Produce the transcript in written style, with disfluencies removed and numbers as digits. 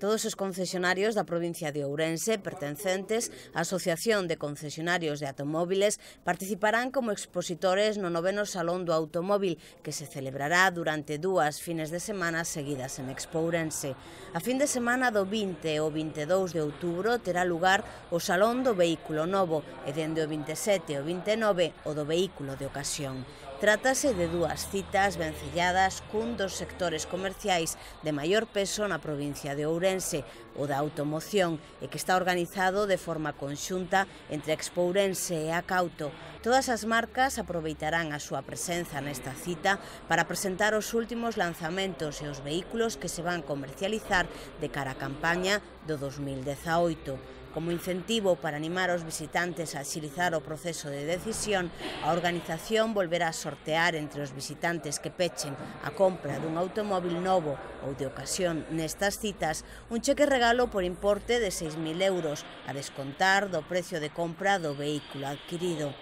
Todos os concesionarios da provincia de Ourense pertencentes á Asociación de Concesionarios de Automóviles participarán como expositores no 9º Salón do Automóvil, que se celebrará durante 2 fines de semana seguidas en Expo Ourense. A fin de semana do 20 ao 22 de outubro terá lugar o Salón do Vehículo Novo e dende o 27 ao 29 o do Vehículo de Ocasión. Trátase de 2 citas vencelladas cun dos sectores comerciais de maior peso na provincia de Ourense, o da automoción, e que está organizado de forma conxunta entre Expo Ourense e Acauto. Todas as marcas aproveitarán a súa presenza nesta cita para presentar os últimos lanzamentos e os vehículos que se van comercializar de cara á campaña do 2018. Como incentivo para animar os visitantes a axilizar o proceso de decisión, a organización volverá a sortear entre os visitantes que pechen a compra dun automóvil novo ou de ocasión nestas citas un cheque regalo por importe de 6.000 euros, a descontar do precio de compra do vehículo adquirido.